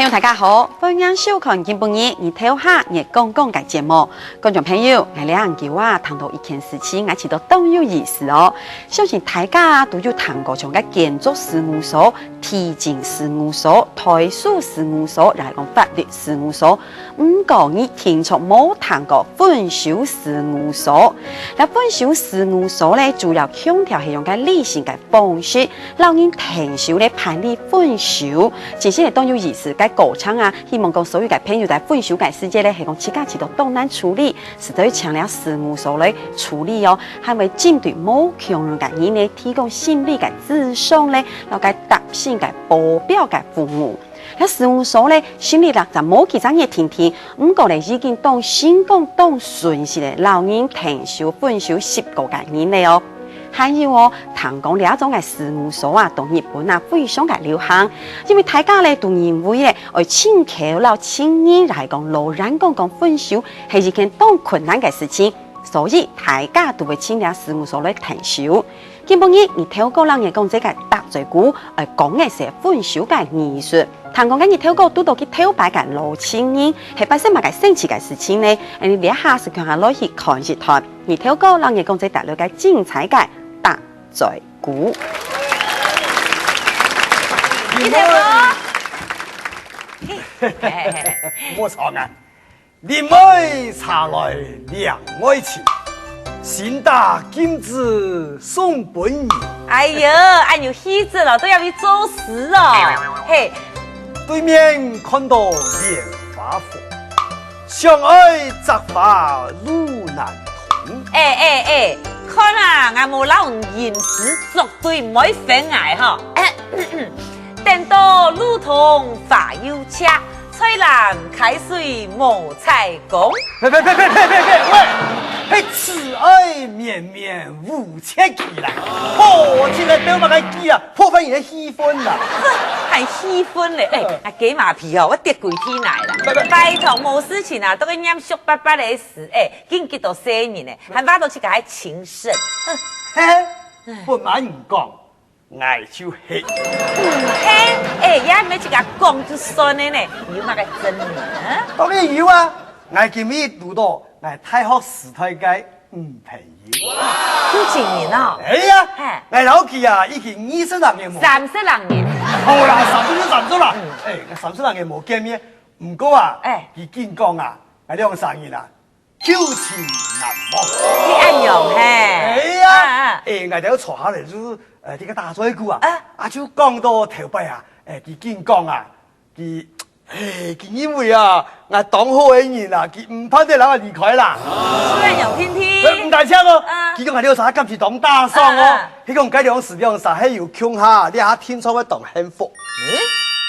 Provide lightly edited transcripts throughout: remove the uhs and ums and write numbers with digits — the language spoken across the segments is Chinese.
友大家好，欢迎收看今晡日你睇下热讲讲嘅节目。观众朋友，我两句话谈到一件事情，我知道都有意思哦。相信大家都有谈过像嘅建筑事务所、地政事务所、台塑事务所，又系讲法律事务所。唔过你听错冇谈过分手事务所。嗱，分手事务所咧，主要强调系用嘅理性嘅方式，让人停手咧判理分手。其实咧都有意思。嘅过程啊，希望讲所有嘅朋友在分手嘅世界咧，系讲自家知道当难处理，是对强调事务所嚟处理哦，係咪针對冇強人嘅人咧提供心理嘅諮商咧，然後嘅特性嘅保鏢嘅服務。喺事務所咧，心理啦就冇幾張嘢天天，唔過咧已經當成功當順勢咧，讓人停手分手10個嘅人咧哦。還有哦，談講呢一種嘅事務所啊，到日本啊非常嘅流行，因為大家咧都認為咧，愛請求老青年嚟講老人講分手係一件當困難嘅事情，所以大家都會請呢事務所嚟停手。今晡日，你透過人嘅講這個搭嘴鼓，講嘅係分手嘅藝術。談講緊你透過都到去偷擺嘅老青年，係發生乜嘅生氣嘅事情呢？你呢一下是強下攞去看一看，你透過人嘅講這大陸嘅精彩嘅搭嘴鼓。你睇我，冇錯啊！念愛茶來涼愛情，先打金子送本兒。哎呀，俺有戲子了，都要去做事哦。嘿，對面看到蓮花火，相愛則花路難同。看啊，俺冇老人吟詩作對，唔可以分捱嗬。等到路同花又恰，翠蘭開水冇采工。喂！嘿，此愛綿綿無切期啦！哦，現在表白嘅機啊，破壞人嘅氣氛啦！還氣氛咧？啊幾麻皮哦，我跌鬼天來啦！拜託冇事情啊，都去念熟巴巴嘅事，見幾多生人咧，還挖到去個係情聖。嘿，不瞞唔講，愛就係。也沒去個講就算嘅呢，有乜個真名？當然有啊，我今日讀到我大學時代嘅朋友。有幾年哦？哎呀，我老記啊，已經20年冇。30年。好啦，30啦。30年冇見面，唔過啊，佢見講啊，我兩個人啊，舊情難忘。你安樣嘿？哎呀，我哋要坐下嚟就呢個大嘴鼓啊，就講到頭擺啊，佢見講啊，佢因為啊，我當好嘅人啊，佢唔怕啲人啊離開啦。雖然有天天，唔大聲哦，佢講係呢個啥今次當大喪哦，佢講這兩時兩啥係要強下，你下天窗會當幸福。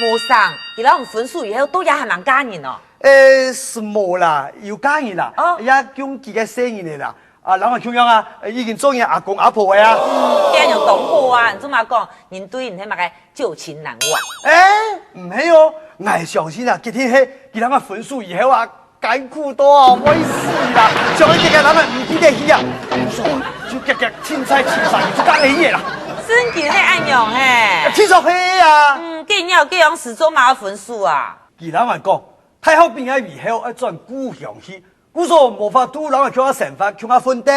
冇生，而家唔分數以後都也係能加人哦。是冇啦，要加人啦，也講幾個生意嚟啦。啊，諗下咁樣啊，已經做嘢阿公阿婆嘅啊。啲人又懂好啊，你做嘛講？人對人係咪個舊情難忘？唔係哦，我相信啊，今天係佢諗下分數以後啊，艱苦多啊，冇事啦。上一個諗下唔記得去啊，就夾青菜就加你嘢啦。真嘅係安樣嘿？天作黑啊！既然有這樣事做嘛分數啊？佢諗下講，太后變咗以後一轉故鄉去。故所無法度，人叫我成法，叫我分掉。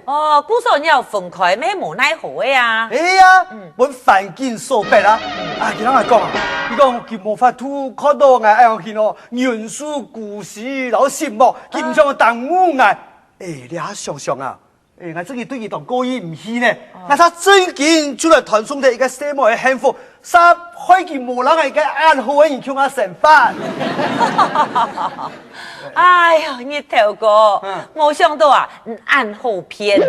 哦，故所你又分開，咩無奈何嘅啊？哎呀，我環境所逼啦。啊，佢人講啊，佢講佢無法度看到我愛我見哦，元素故事老節目，佢唔想我當烏藝。你下想想啊，我自己對佢當過意唔去呢。我他最近就嚟傳送的一個節目嘅幸福，殺開佢無人係個暗號嘅人叫我成法。哎呀，你頭哥，冇想到啊，暗號片啊，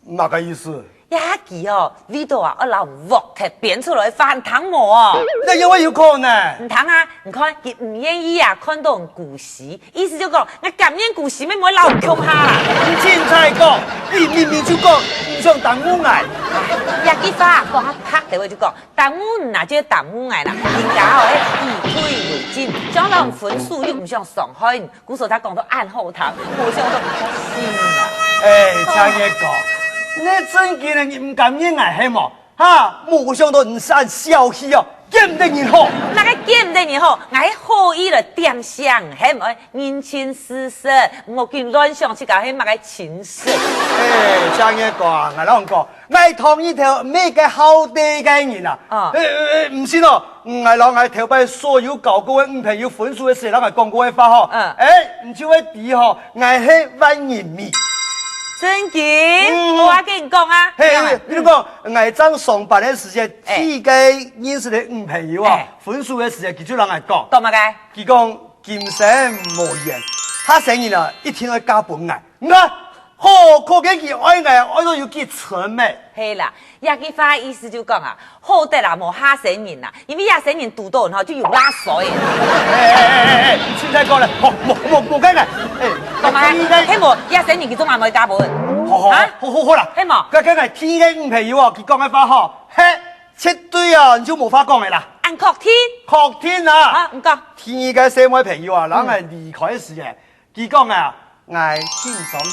乜個意思？一記哦，呢度啊，我攞鑊劇編出來翻湯冇哦。那因為要看呢？唔睇啊，你看佢唔願意啊，看到故事，意思就講我感染故事咩冇撈強下啦。唔前才講，你明明就講唔想當烏藝。一句話講下拍地位就講，當烏嗱即係當烏藝啦，人家哦以退為進，將來分數又唔想傷害，故所他講到暗號頭，冇想到唔開心啊。聽嘢講。你真嘅你唔敢認係冇？冇想到唔使笑氣哦，见得人好。那个见得你好，我好意了点香，还唔爱人情世事，我见乱想去搞迄么个情事。像一个啊，我老讲，我同一条咩嘅好地嘅人啊。唔信哦，我老我头摆所有搞过嘅朋友分数嘅事，我讲过嘅话吼。唔就会比吼，我係万人迷。真嘅，我跟你讲啊。比如讲，我正上班嘅时间，几个认识嘅朋友啊，分数嘅时间，佢就让我讲。讲乜嘅？佢讲今生无缘，他成日啊一天去加本爱，你看，好可見佢愛愛愛到要幾蠢咩？係啦，亞基花意思就講啊，好得啦，冇嚇死人啦，因為嚇死人讀到然後就用拉水。現在講啦，冇緊嘅，講埋，希望嚇死人佢中晚冇加本。好啦，希望，佢梗係天嘅朋友啊，佢講嘅話嗬，切對啊，你就冇法講嘅啦。按確天，確天啊，唔講。天嘅社會朋友啊，人係離開時嘅，佢講啊，愛天上人。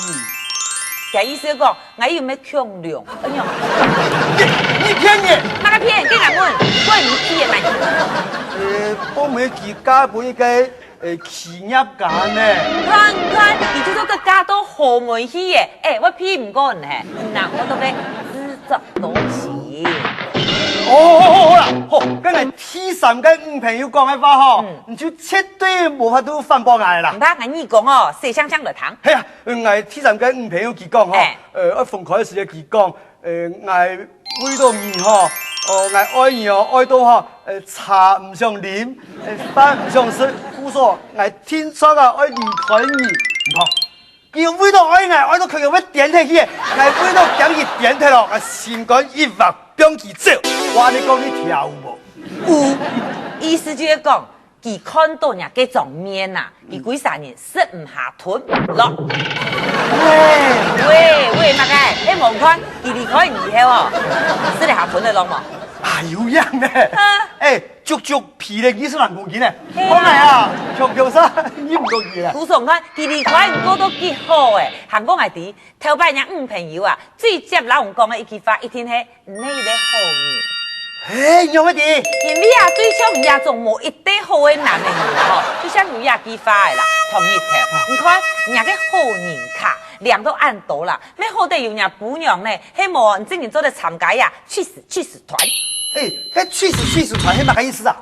嘅意思講，我要咩強亮？你騙人！哪個騙？跟人問，我唔騙嚟。我沒幾家本一個企業家呢。看，你就說個家都好門氣嘅，我騙唔過人係，嗱我都俾自作多情。好啦，跟係天神跟朋友講嘅話嗬，你就絕對無法都反駁我啦。唔怕，我你講哦，四香香的糖。係啊，我天神跟朋友佢講嗬，一逢開嘅時候佢講，我為到你嗬，我愛你哦，愛到嗬，茶唔想飲，飯唔想食，故說我天生啊愛離開你，唔好。佢為到愛我，愛到佢又會點起去，我為到將佢點起咯，我心肝一劃將佢走。哇！你講你跳舞有，意思就是講，佢看到人嘅狀面啊，佢幾三年食唔下吞落。喂，乜嘅？你望看，佢離開以後哦，食得下吞得落冇？有樣呢？足皮力20萬公斤呢？講嚟啊，強生醫唔到佢啊！古常看，佢離開唔過都幾好誒，韓國係啲頭擺人朋友啊，最接老人講嘅一句話，一定係你咧好人。有乜嘢？因為啊，最少唔也仲冇一對好嘅男人嗬，就像有亞句話嘅啦，同一條。你看人家嘅好人卡量都按到啦，咩好得有人姑娘呢？希望你今年做得參加呀，去死團。去死團係乜嘅意思啊？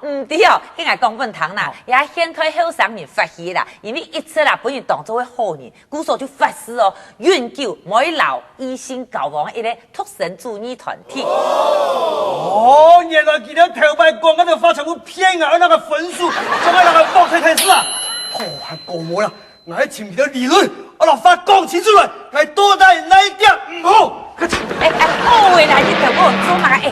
唔對哦，跟我講本堂啦，也掀開後生人發起啦，因為一次啦，本人當作為好人，故所就發誓哦，永久每老一心交往一個獨身主義團體。原來佢哋頭擺講嗰條發財會騙我那個分數，仲係那個博彩開始啊！還講我啦，我喺前面嘅理論，我立法講清楚來，係多大那一點唔好。好嘅啦，你同我做乜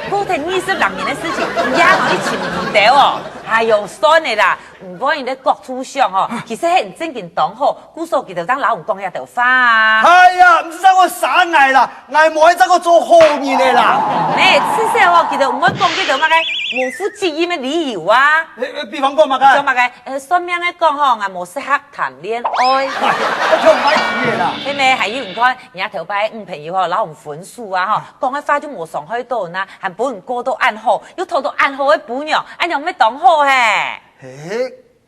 古田20人年的事情，也可以前唔到哦。哎呦，算的啦，唔可以在國土上哦。其實係唔正經當好，古數記得當老人講一條話啊。係啊，唔知使我耍藝啦，藝冇喺我做好人嘅啦。此時我記得唔可以講幾條乜嘅無夫之意嘅理由啊。比方講乜嘅？做乜嘅？上面咧講嗬，我冇適合談戀愛。我唱唔係嘢啦。係咪係要唔該？人家頭擺朋友嗬，老人分數啊嗬，講嘅話就冇上去到啦，係本人過到暗號，要拖到暗號嘅本樣，按樣咩當好嘿？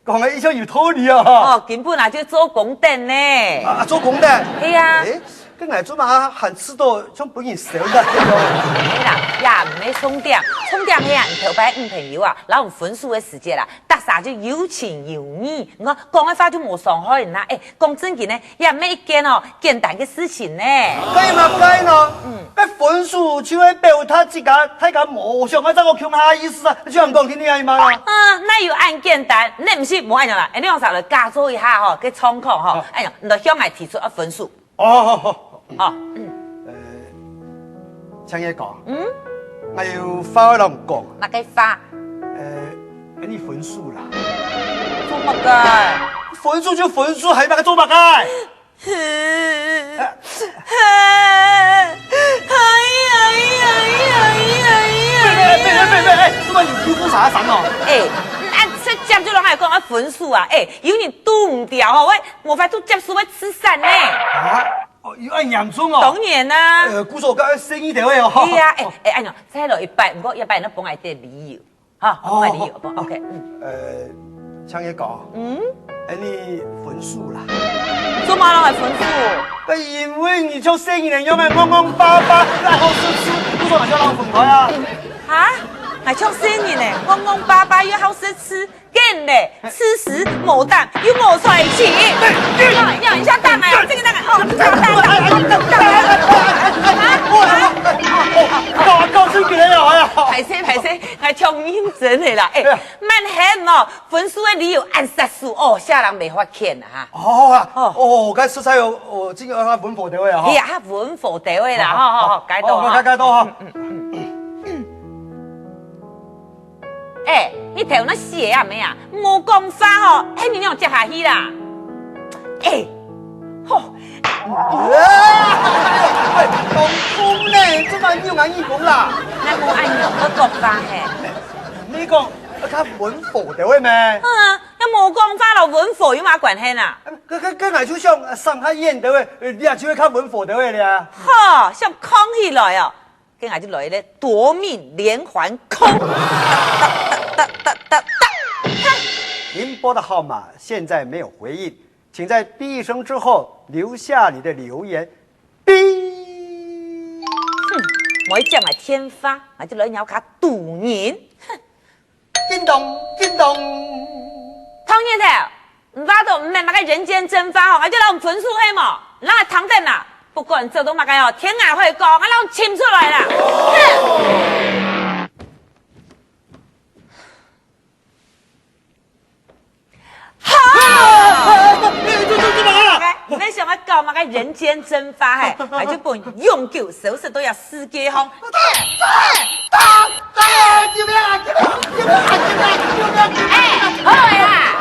講嘅意思有道理啊！根本啊就做功德呢。做功德？係啊。跟我做嘛很知道，將本人少得。係啦，也唔係重點係啊，頭擺朋友啊，老人分數嘅時節啦，得晒就有情有義。我講嘅話就冇上海人啦。講真嘅呢，也唔係一件簡單嘅事情呢。計咯。分數就係表他自家睇緊冇上海，我強下意思啊！你唔講聽你阿媽啊？那有按簡單，你唔是冇按樣啦？你用啥嚟加做一下嗬？嘅狀況嗬？哎呀，你向我提出一分數。請嘢講。我要翻去諗講。那個花？給你分數啦。做乜嘅？分數就分數，係乜嘅做乜嘅？怎麼你哭啥聲哦？按直接就讓佢講分數啊！有人都唔掉嗬，喂，冇法都接數會吃散呢。有按严重哦。当然啦。古说个生意地位哦。是啊，安怎再落一摆，不过一摆那帮爱的理由，哈，帮爱理由不 ？OK，像你讲，你分数啦。做嘛人来分数？因为你就生意人用的安安巴巴，然后吃，古说哪叫人分开啊？哈？还像生意呢，安安巴巴又好生吃，更嘞，吃时某蛋又某在一起。要一下蛋哎，这个蛋哦，搞出给人了呀！排泄，还挑认真的啦，蛮狠哦，分数的理由按实数哦，下人没法看啊哈。该食材有这个文法地位啊。哎呀，文法地位啦，好，改到哈。改到哈。你头那写啊没啊？冇讲法哦，你让接下去啦。讲公呢，这么有眼意讲啦。那冇按用个讲法嘿。你讲他文法地位咩？那冇讲法咯，文法有嘛关系啦？跟俺就像上海演地位，你也只会看文法地位的。哈，像康起来哦，跟俺就来咧夺命连环空。您拨的号码现在没有回应，请在闭声之后留下你的留言。哔。我一讲来天发，俺就来鸟卡赌人。叮咚叮咚。汤叶头，唔发到唔系嘛个人间蒸发哦，俺就让分数黑嘛，让他躺在哪，不管这都嘛个哦，天涯会讲，俺让亲出来啦。没想到搞嘛个人间蒸发嘿，还就本永久手势都要世界红。好啦，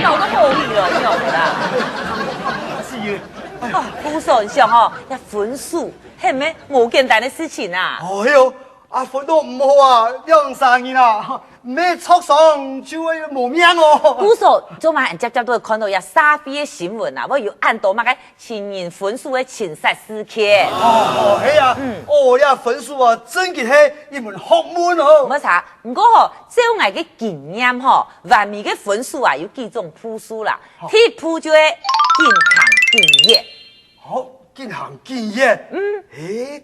搞都冇理了，你晓得啦？是。古手上哦，要分数，系咩冇简单的事情啊？哎呦，分都唔好啊，2、3年啦，咩挫伤就会冇命哦。古手做嘛，人家都会看到有沙飞的新闻啊，我有按到嘛个青年分数的青赛事件。系啊，呀分数啊，真嘅系一门学问哦。冇啥，不过吼，照我嘅经验吼，外面嘅分数啊有几种铺数啦，第一铺就系进行经验。好，进行经验。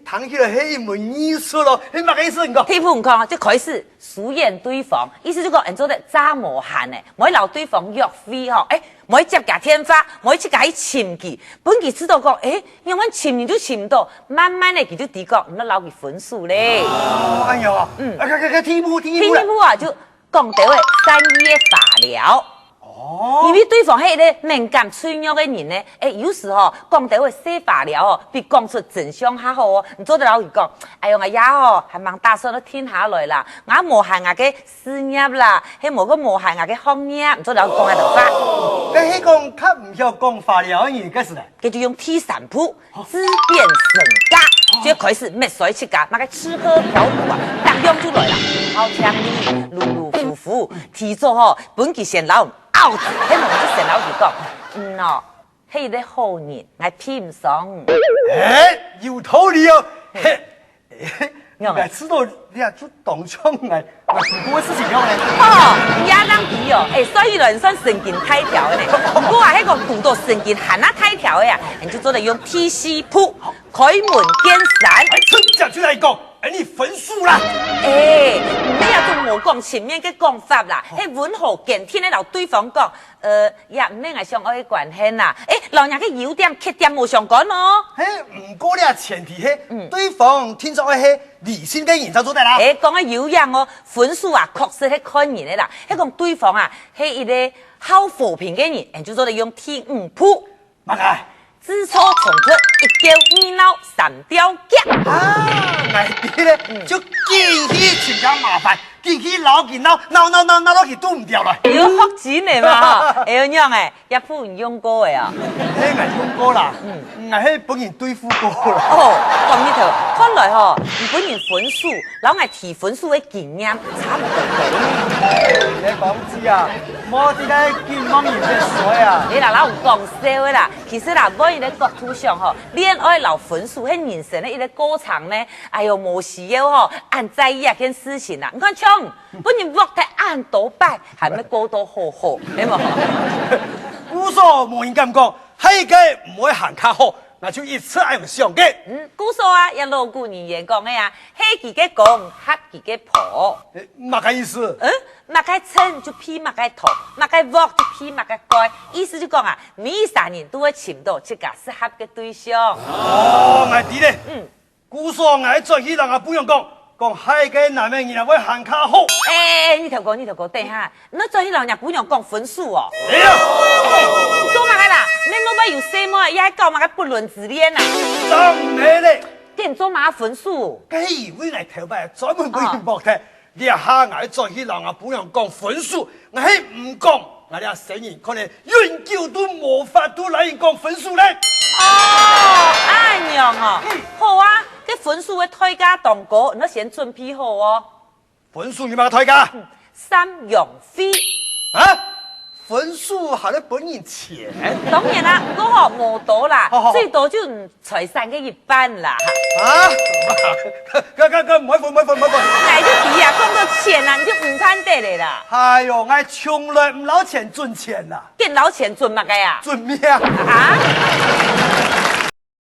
谈起来系一门艺术咯，你乜嘅意思？你讲？第一步唔讲，就开始熟验对方，意思就讲人做得渣无限诶，唔可以留对方约飞吼，唔可以接假天发，唔可以去甲伊潜记，本期知道讲，因为潜你就潜唔到，慢慢的佢就提高，唔得留佢分数咧。哎呀，第一步啊，就讲到诶3一的法疗。因为对方系咧敏感脆弱的人呢，有时候讲到说法了哦，比讲出真相还好哦。你做得老实讲，哎呦我呀哦，还蛮大声都听下来啦，我无限我嘅事业啦，系无个无限我嘅行业，唔做得老讲下头发。迄讲较唔晓讲法了嘅人，嗰时咧，佢就用第三步自变身家，就开始灭水七家，那个吃喝嫖赌啊，大量就来啦，好强力，如夫妇，提早吼，本期先老。out， 喺我啲成老就講，喏，係啲好人，我偏唔上。有道理哦。我知道你啊，做當初我做過嘅事情了咧。也當佢哦，所以人算神經太條嘅咧。不過話喺個讀到神經行啊太條嘅呀，人就做得用 TC 鋪開門見山。春節出嚟講。你分數啦！你也都冇講前面嘅講法啦，係溫和見天咧，留對方講，也唔咩係相愛嘅關係啦，老人嘅優點缺點冇相講咯。唔過咧前提係，對方聽咗係理性嘅人就做得啦。講嘅優點哦，分數啊，確實係看人嘅啦，係講對方啊，係一個好和平嘅人，人就做得用第5鋪。乜嘅？自初從出，一叫二鬧三雕夾。我啲咧就見起全家麻煩，見起鬧佢鬧到佢都唔掉啦。要學錢嚟嘛？樣樣誒，一鋪唔用過嘅啊。我用過啦，我係本人對付過啦。咁呢頭看來嗬，本人分數，老係提分數嘅經驗差唔多。你講知啊？我點解見媽咪唔識水啊？你嗱老唔講笑嘅啦，其实啦，每一个角度上吼，恋爱老分数，迄人生的一个过程呢，哎呦，无时要吼，按在意啊件事情啦。你看像，本人活得按多摆，还没过多好好，对无？古说无人咁讲，迄个唔会行较好，那就一次爱用上嘅。古说啊，也老古语言讲的呀，黑几个讲，黑几个婆。嘛个意思？马该称就批马该头，马该work就批马该改，意思就讲啊，每3年都会寻到一个适合的对象。哦，我知咧。古说我做起人也不用讲，讲迄个男人原来会行较好。你头讲，等下，那做起人也不用讲分数哦。哎呀，做嘛个啦？你老板有什么也搞嘛个不伦之恋啊？真的咧。点做嘛分数？佢以為嚟頭擺專門俾人博睇，你下我做起人啊，不用講分數，我係唔講，我哋成人可能永久都無法都嚟人講分數咧。安樣哦，好啊，啲分數嘅推價當高，你先準備好哦。分數你咪推價3用費啊？分數係你本人錢？當然啦，嗰個冇多啦好，最多就財產嘅一半啦。啊？佢唔可以分，那就比啊，講到錢啊，你就唔貪得嚟啦。哎呦，我從來唔攞錢賺錢啦，見老錢準乜嘅呀？賺咩啊？啊？